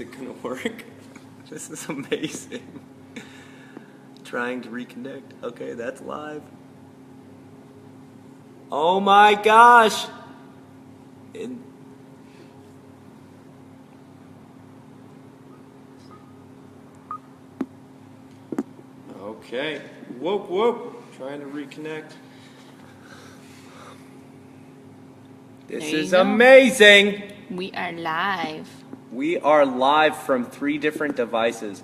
Is it gonna work? This is amazing. Trying to reconnect. Okay, that's live. Oh my gosh! Okay. Whoop whoop. Trying to reconnect. This is amazing. We are live. We are live from 3 different devices.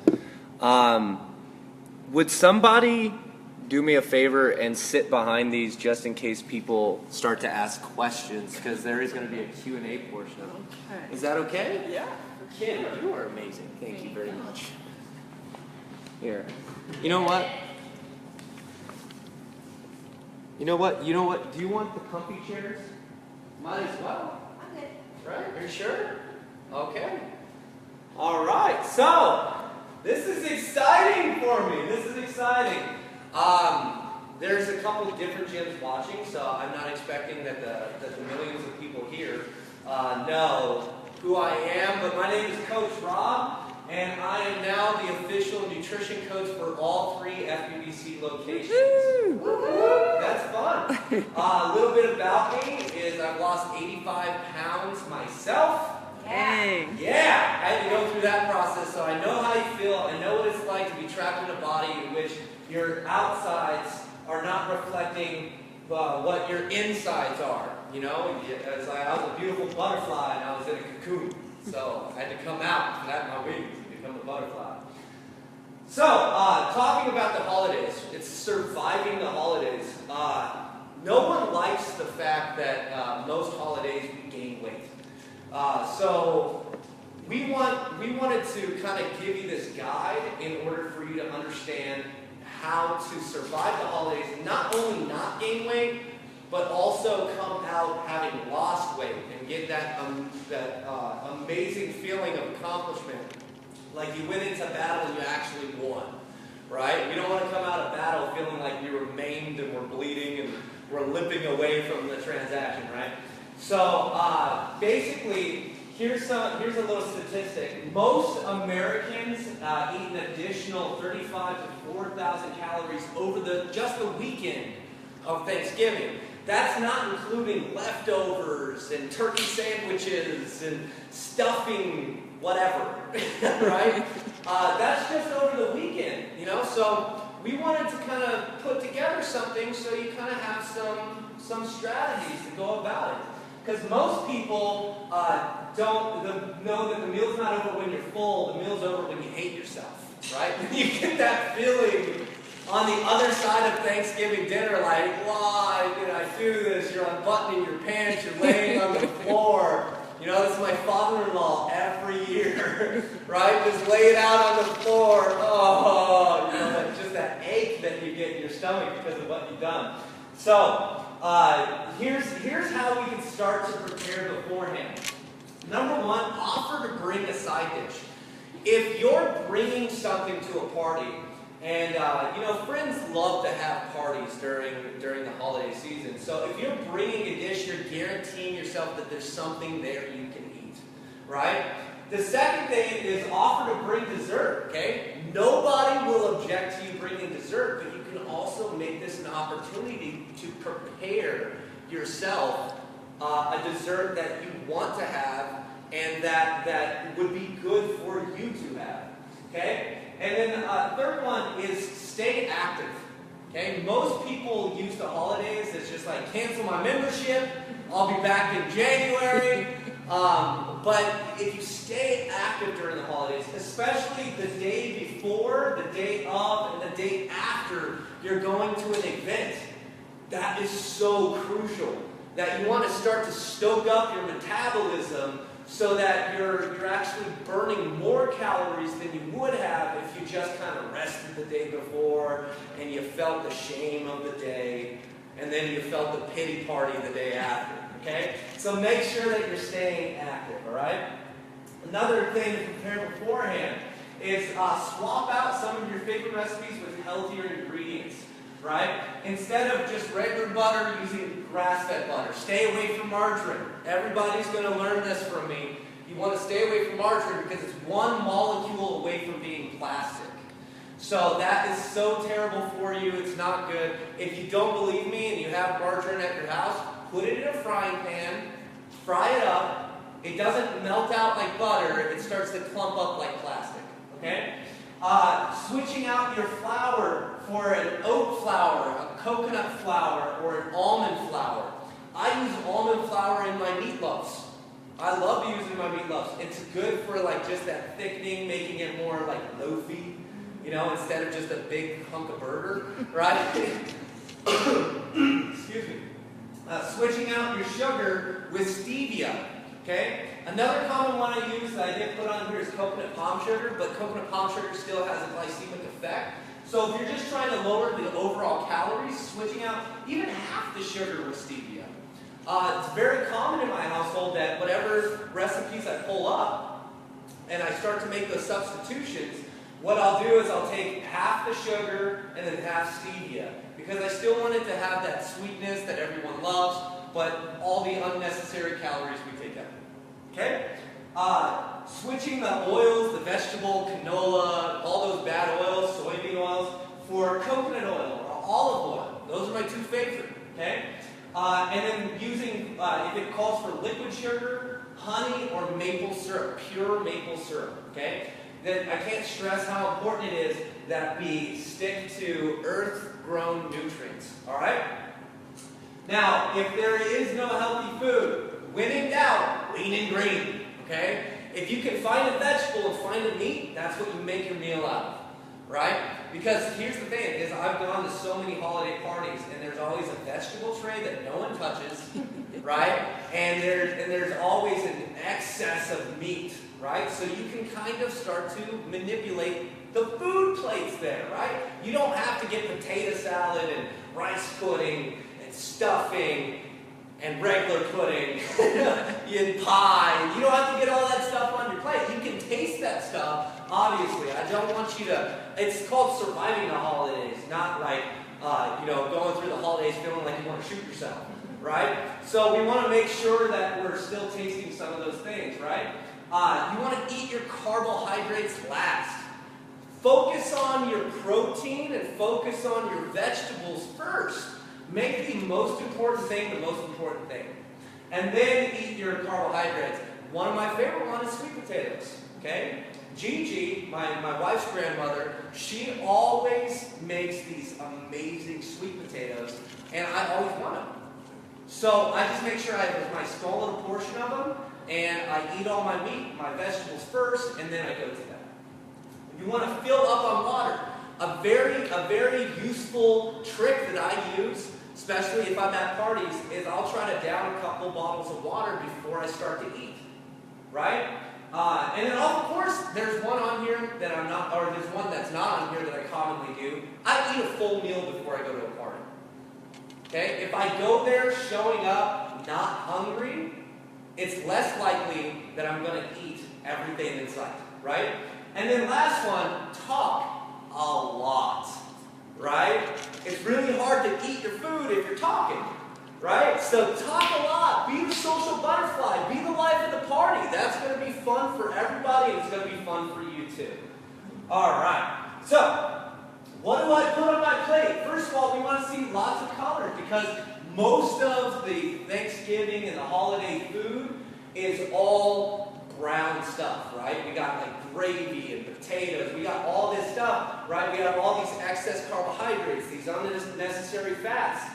Would somebody do me a favor and sit behind these just in case people start to ask questions, because there is going to be a Q&A portion of them. Okay. Is that okay? Yeah. Kim, you are amazing. Thank you very much. Here. You know what? You know what? Do you want the comfy chairs? Might as well. I'm good. Right? Are you sure? Okay. All right. So, this is exciting for me. This is exciting. There's a couple of different gyms watching, so I'm not expecting that the millions of people here know who I am. But my name is Coach Rob, and I am now the official nutrition coach for all 3 FBBC locations. Woo-hoo! That's fun. A little bit about me is I've lost 85 pounds myself. Yeah, I had to go through that process, so I know how you feel. I know what it's like to be trapped in a body in which your outsides are not reflecting what your insides are. You know, it's like I was a beautiful butterfly and I was in a cocoon, so I had to come out and flap my wings and become a butterfly. So, talking about the holidays, it's surviving the holidays. No one likes the fact that most holidays we gain weight. So we wanted to kind of give you this guide in order for you to understand how to survive the holidays, not only not gain weight, but also come out having lost weight and get that amazing feeling of accomplishment, like you went into battle and you actually won, right? We don't want to come out of battle feeling like we were maimed and we're bleeding and we're limping away from the transaction, right? So basically, here's a little statistic. Most Americans eat an additional 35 to 4,000 calories over just the weekend of Thanksgiving. That's not including leftovers and turkey sandwiches and stuffing, whatever, right? That's just over the weekend, you know. So we wanted to kind of put together something so you kind of have some strategies to go about it. Because most people don't know that the meal's not over when you're full, the meal's over when you hate yourself, right? You get that feeling on the other side of Thanksgiving dinner, like, why did I do this? You're unbuttoning your pants, you're laying on the floor. You know, this is my father-in-law every year, right? Just lay it out on the floor. Oh, you know, just that ache that you get in your stomach because of what you've done. So, here's how we can start to prepare beforehand. Number 1, offer to bring a side dish. If you're bringing something to a party, and you know, friends love to have parties during the holiday season. So if you're bringing a dish, you're guaranteeing yourself that there's something there you can eat, right? The second thing is offer to bring dessert, okay? Nobody will object to you bringing dessert, but you can also make this an opportunity to prepare yourself a dessert that you want to have and that would be good for you to have, okay? And then the third one is stay active, okay? Most people use the holidays as just like cancel my membership, I'll be back in January. But if you stay active during the holidays, especially the day before, the day of, and the day after you're going to an event, that is so crucial. That you want to start to stoke up your metabolism so that you're actually burning more calories than you would have if you just kind of rested the day before and you felt the shame of the day and then you felt the pity party the day after. Okay? So make sure that you're staying active, all right? Another thing to prepare beforehand is swap out some of your favorite recipes with healthier ingredients, right? Instead of just regular butter, using grass-fed butter. Stay away from margarine. Everybody's going to learn this from me. You want to stay away from margarine because it's one molecule away from being plastic. So that is so terrible for you, it's not good. If you don't believe me and you have margarine at your house, put it in a frying pan, fry it up. It doesn't melt out like butter, it starts to clump up like plastic, okay? Switching out your flour for an oat flour, a coconut flour, or an almond flour. I use almond flour in my meatloafs. I love using my meatloafs. It's good for like just that thickening, making it more like loafy, you know, instead of just a big hunk of burger, right? Excuse me. Switching out your sugar with stevia, okay? Another common one I use that I didn't put on here is coconut palm sugar, but coconut palm sugar still has a glycemic effect. So if you're just trying to lower the overall calories, switching out even half the sugar with stevia. It's very common in my household that whatever recipes I pull up and I start to make those substitutions, what I'll do is I'll take half the sugar and then half stevia, because I still want it to have that sweetness that everyone loves, but all the unnecessary calories we take out. Okay? Switching the oils, the vegetable, canola, all those bad oils, soybean oils, for coconut oil or olive oil. Those are my two favorite. Okay? And then using, if it calls for liquid sugar, honey, or maple syrup, pure maple syrup. Okay? Then I can't stress how important it is that we stick to earth-grown nutrients. All right? Now, if there is no healthy food, when in doubt, lean and green. Okay? If you can find a vegetable and find a meat, that's what you make your meal out of. Right? Because here's the thing, is I've gone to so many holiday parties and there's always a vegetable tray that no one touches, right? And there's always an excess of meat, right? So you can kind of start to manipulate the food plates there, right? You don't have to get potato salad and rice pudding and stuffing and regular pudding and pie. You don't have to get all that stuff on your plate. You can taste that stuff. Obviously, I don't want you to, it's called surviving the holidays, not like, going through the holidays feeling like you want to shoot yourself, right? So we want to make sure that we're still tasting some of those things, right? You want to eat your carbohydrates last. Focus on your protein and focus on your vegetables first. Make the most important thing the most important thing. And then eat your carbohydrates. One of my favorite ones is sweet potatoes, okay? Gigi, my wife's grandmother, she always makes these amazing sweet potatoes, and I always want them. So I just make sure I have my small little portion of them, and I eat all my meat, my vegetables first, and then I go to them. If you want to fill up on water, a very useful trick that I use, especially if I'm at parties, is I'll try to down a couple bottles of water before I start to eat, right? And then, of course, there's one on here that I'm not, or there's one that's not on here that I commonly do. I eat a full meal before I go to a party. Okay? If I go there showing up not hungry, it's less likely that I'm going to eat everything in sight, right? And then last one, talk a lot, right? It's really hard to eat your food if you're talking, right? So talk a lot. Be the social butterfly. Be the life of the party. That's going to be fun for everybody, and it's going to be fun for you too. All right. So what do I put on my plate? First of all, we want to see lots of color, because most of the Thanksgiving and the holiday food is all brown stuff, right? We got like gravy and potatoes. We got all this stuff, right? We have all these excess carbohydrates, these unnecessary fats.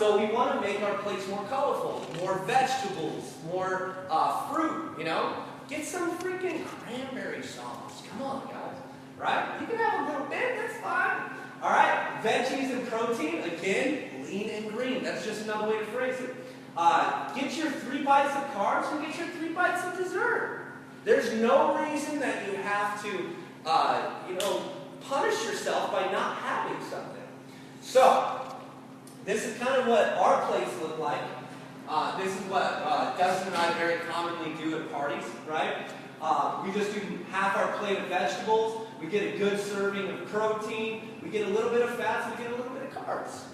So we want to make our plates more colorful, more vegetables, more fruit, you know? Get some freaking cranberry sauce. Come on, guys. Right? You can have a little bit, that's fine. All right, veggies and protein, again, lean and green. That's just another way to phrase it. Get your 3 bites of carbs and get your 3 bites of dessert. There's no reason that you have to, punish yourself by not having something. So, this is kind of what our plates look like. This is what Dustin and I very commonly do at parties, right? We just do half our plate of vegetables. We get a good serving of protein. We get a little bit of fats. We get a little bit of carbs.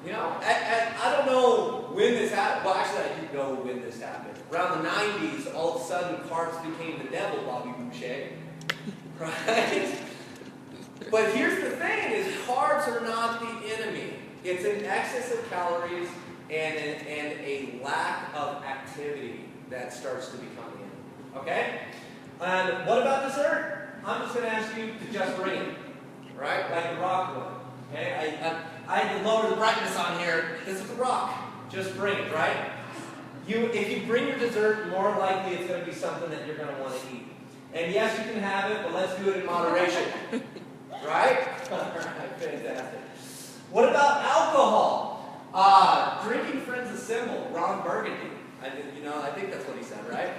You know, I don't know when this happened. Well, actually, I do know when this happened. Around the 90s, all of a sudden, carbs became the devil, Bobby Boucher. Right? But here's the thing, is carbs are not the enemy. It's an excess of calories and a lack of activity that starts to become the enemy. Okay? And what about dessert? I'm just going to ask you to just bring it. Right? Like the rock would. Okay? I had to lower the brightness on here. This is the rock. Just bring it, right? If you bring your dessert, more likely it's going to be something that you're going to want to eat. And yes, you can have it, but let's do it in moderation. Right? Alright, fantastic. What about alcohol? Drinking friends assemble. Ron Burgundy. I think that's what he said, right?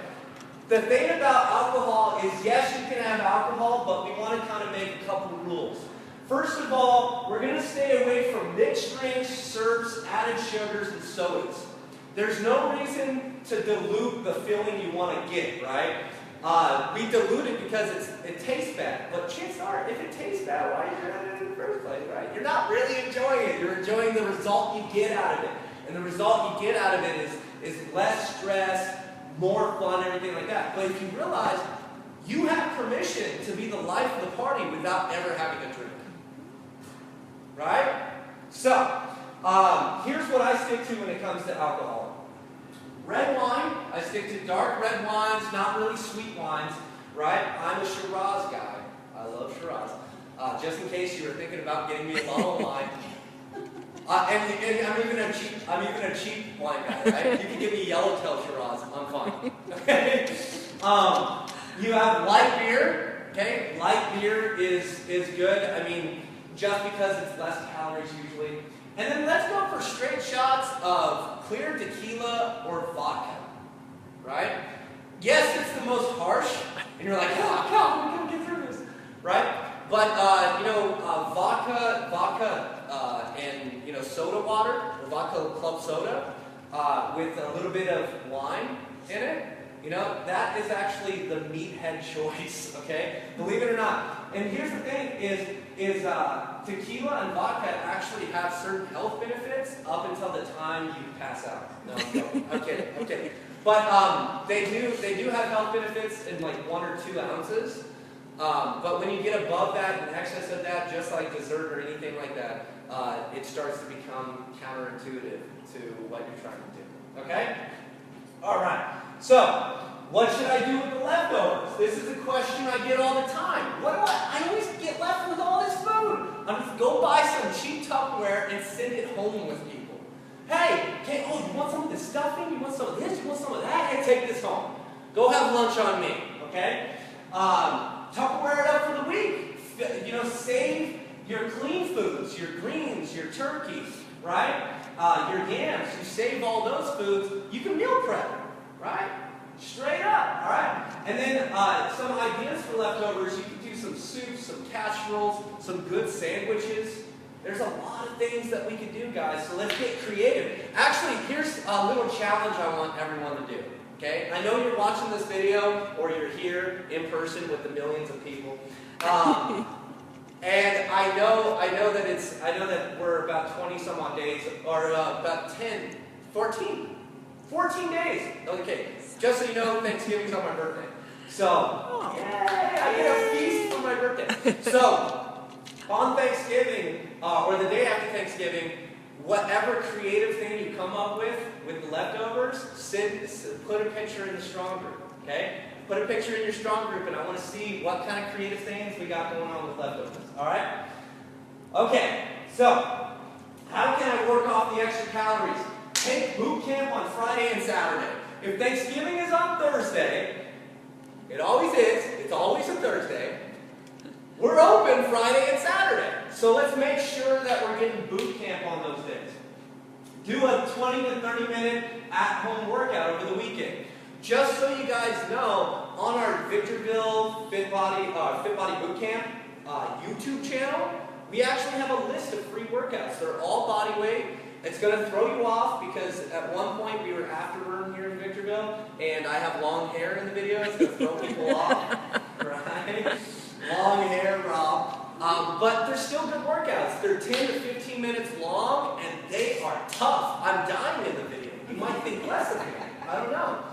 The thing about alcohol is, yes, you can have alcohol, but we want to kind of make a couple rules. First of all, we're going to stay away from mixed drinks, syrups, added sugars, and sodas. There's no reason to dilute the feeling you want to get, right? We dilute it because it tastes bad. But chances are, if it tastes bad, why are you doing it in the first place, right? You're not really enjoying it. You're enjoying the result you get out of it. And the result you get out of it is less stress, more fun, everything like that. But if you realize you have permission to be the life of the party without ever having a drink. Right? So, here's what I stick to when it comes to alcohol. Red wine, I stick to dark red wines, not really sweet wines, right? I'm a Shiraz guy. I love Shiraz. Just in case you were thinking about getting me a bottle of wine. And I'm even a cheap wine guy, right? You can give me Yellowtail Shiraz, I'm fine. Okay? You have light beer, okay? Light beer is good. I mean, just because it's less calories usually. And then let's go for straight shots of clear tequila or vodka, right? Yes, it's the most harsh, and you're like, oh, we're going to get through this, right? But, vodka and, soda water, or vodka club soda, with a little bit of lime in it, that is actually the meathead choice, okay? Believe it or not. And here's the thing is tequila and vodka actually have certain health benefits up until the time you pass out. No, I'm kidding. But they do have health benefits in like 1 or 2 ounces. But when you get above that and excess of that, just like dessert or anything like that, it starts to become counterintuitive to what you're trying to do. Okay? All right. So, what should I do with the leftovers? This is a question I get all the time. I always get left with all this food. I'm just go buy some cheap Tupperware and send it home with people. Hey, you want some of this stuffing? You want some of this? You want some of that? Hey, take this home. Go have lunch on me. Okay? Tupperware it up for the week. Save your clean foods, your greens, your turkeys, right? Your yams. You save all those foods. You can meal prep. Right? Straight up, all right? And then some ideas for leftovers. You can do some soups, some casseroles, some good sandwiches. There's a lot of things that we can do, guys, so let's get creative. Actually, here's a little challenge I want everyone to do, okay? I know you're watching this video, or you're here in person with the millions of people. And I know that we're about 20 some odd days, or about 14 days. Okay, just so you know, Thanksgiving's on my birthday. So, yay, I get a feast for my birthday. So, on Thanksgiving, or the day after Thanksgiving, whatever creative thing you come up with the leftovers, put a picture in the strong group, okay? Put a picture in your strong group, and I want to see what kind of creative things we got going on with leftovers, all right? Okay, so, how can I work off the extra calories? Take boot camp on Friday and Saturday. If Thanksgiving is on Thursday, it always is, it's always a Thursday, we're open Friday and Saturday. So let's make sure that we're getting boot camp on those days. Do a 20 to 30 minute at-home workout over the weekend. Just so you guys know, on our Victorville Fit Body Bootcamp YouTube channel, we actually have a list of free workouts. They're all body weight. It's going to throw you off because at one point we were Afterburn here in Victorville, and I have long hair in the video. It's going to throw people off, right? Long hair, Rob. But they're still good workouts. They're 10 to 15 minutes long, and they are tough. I'm dying in the video. You might think less of me. I don't know.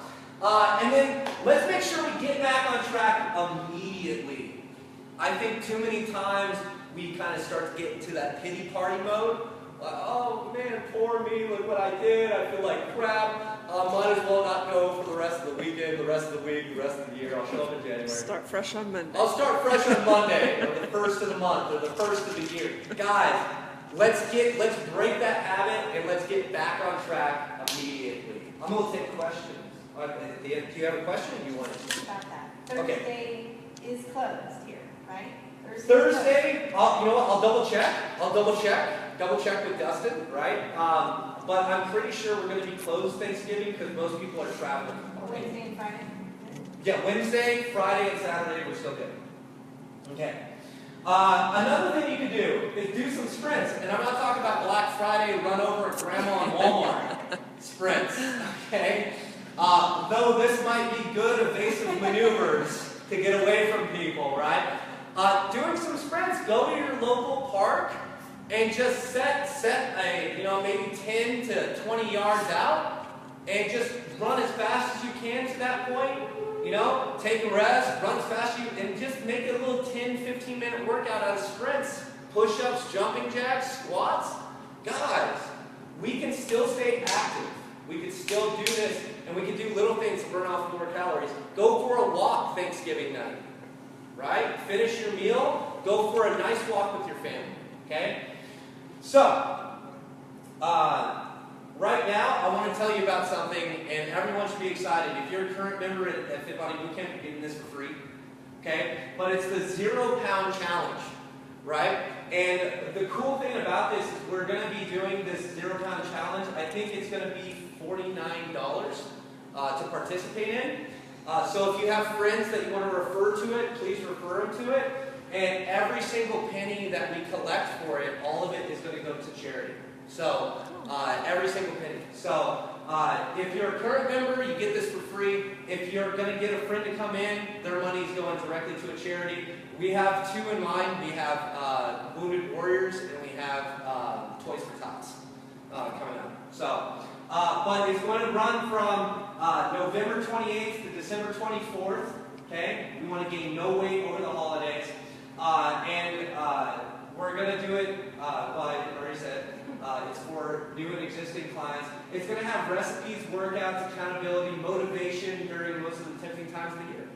And then let's make sure we get back on track immediately. I think too many times we kind of start to get into that pity party mode. Like, oh man, poor me, look what I did, I feel like crap. Might as well not go for the rest of the weekend, the rest of the week, the rest of the year. I'll show up in January. Start fresh on Monday. I'll start fresh on Monday, or the first of the month, or the first of the year. Guys, let's break that habit and let's get back on track immediately. I'm going to take questions. Do you have a question or do you want it? About that. Thursday is closed here, right? Thursday, you know what, I'll double check. Double check with Dustin, right? But I'm pretty sure we're going to be closed Thanksgiving because most people are traveling. Wednesday and Friday? Yeah, Wednesday, Friday, and Saturday we're still good. Okay. Another thing you can do is do some sprints. And I'm not talking about Black Friday, run over a grandma in Walmart sprints. Okay? Though this might be good evasive maneuvers to get away from people, right? Doing some sprints, go to your local park and just set a, maybe 10 to 20 yards out and just run as fast as you can to that point. Take a rest, run as fast as you and just make a little 10, 15-minute workout out of sprints, push-ups, jumping jacks, squats. Guys, we can still stay active. We can still do this, and we can do little things to burn off more calories. Go for a walk Thanksgiving night, right? Finish your meal, go for a nice walk with your family, okay? So, right now, I want to tell you about something, and everyone should be excited. If you're a current member at Fit Body Bootcamp, you're getting this for free, okay? But it's the 0 Pound Challenge, right? And the cool thing about this is we're going to be doing this 0 Pound Challenge. I think it's going to be $49 to participate in. So if you have friends that you want to refer to it, please refer them to it. And every single penny that we collect for it, all of it is going to go to charity. So every single penny. So if you're a current member, you get this for free. If you're going to get a friend to come in, their money is going directly to a charity. We have 2 in mind. We have Wounded Warriors and we have Toys for Tots coming up. So, but it's going to run from November 28th to December 24th. Okay, we want to gain no weight over the holidays, and we're going to do it. I already said it's for new and existing clients. It's going to have recipes, workouts, accountability, motivation during most of the tempting times of the year.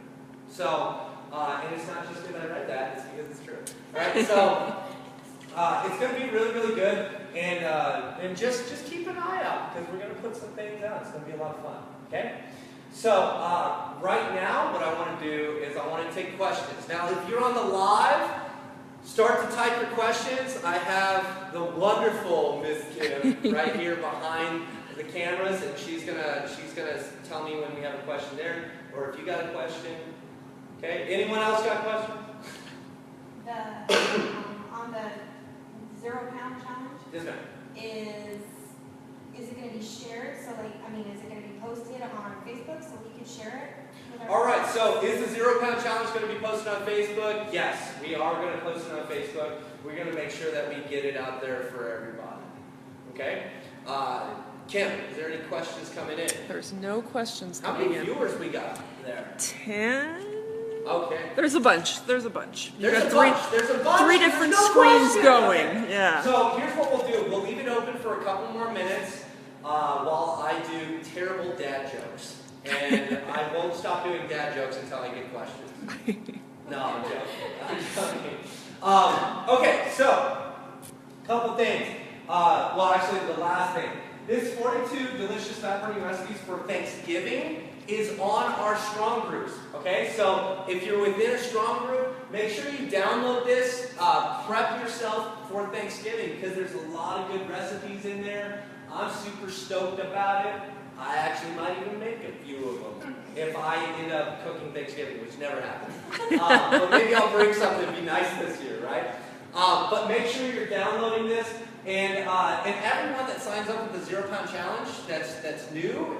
So, and it's not just because I read that; it's because it's true. Right? So, it's going to be really, really good, and just keep an eye out because we're going to put some things out. It's going to be a lot of fun. Okay. So, right now, what I want to do is I want to take questions. Now, if you're on the live, start to type your questions. I have the wonderful Miss Kim right here behind the cameras, and she's gonna tell me when we have a question there, or if you got a question. Okay. Anyone else got a question? On the 0 Pound Challenge. Yes, ma'am. Is it going to be shared? So, is it going to be posted on Facebook so we can share it? All right, so is the 0 Pound Challenge going to be posted on Facebook? Yes, we are going to post it on Facebook. We're going to make sure that we get it out there for everybody. Okay? Kim, is there any questions coming in? There's no questions How coming many viewers we got there? 10? Okay. There's a bunch. There's a bunch. There's a bunch. Three different no screens question. going. Okay. Yeah. So here's what we'll do. We'll leave it open for a couple more minutes while I do terrible dad jokes. And I won't stop doing dad jokes until I get questions. No, I'm joking. Okay, so a couple things. Well, actually, the last thing. This 42 delicious fat burning recipes for Thanksgiving is on our strong groups. Okay, so if you're within a strong group, make sure you download this. Prep yourself for Thanksgiving because there's a lot of good recipes in there. I'm super stoked about it. I actually might even make a few of them if I end up cooking Thanksgiving, which never happens. But maybe I'll bring something to be nice this year, right? But make sure you're downloading this. And everyone that signs up for the 0 Pound Challenge that's new,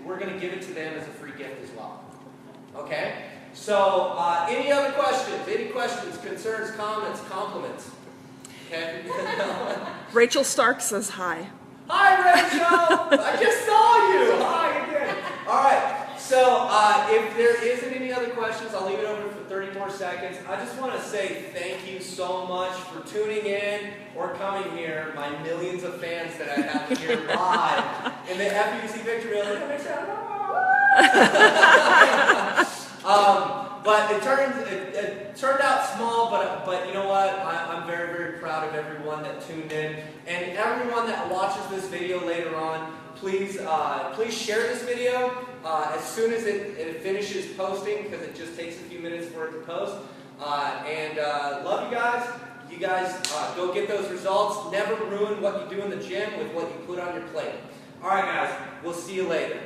we're going to give it to them as a free gift as well. Okay? So, any other questions? Any questions, concerns, comments, compliments? Okay? Rachel Stark says hi. Hi, Rachel. I just saw you. Hi again. All right. So if there isn't any other questions, I'll leave it open for 30 more seconds. I just want to say thank you so much for tuning in or coming here. My millions of fans that I have here live in the FBC victory. But it turned out small, but you know what? I'm very, very proud of everyone that tuned in. And everyone that watches this video later on, please share this video as soon as it finishes posting, because it just takes a few minutes for it to post. And love you guys. You guys go get those results. Never ruin what you do in the gym with what you put on your plate. All right, guys. We'll see you later.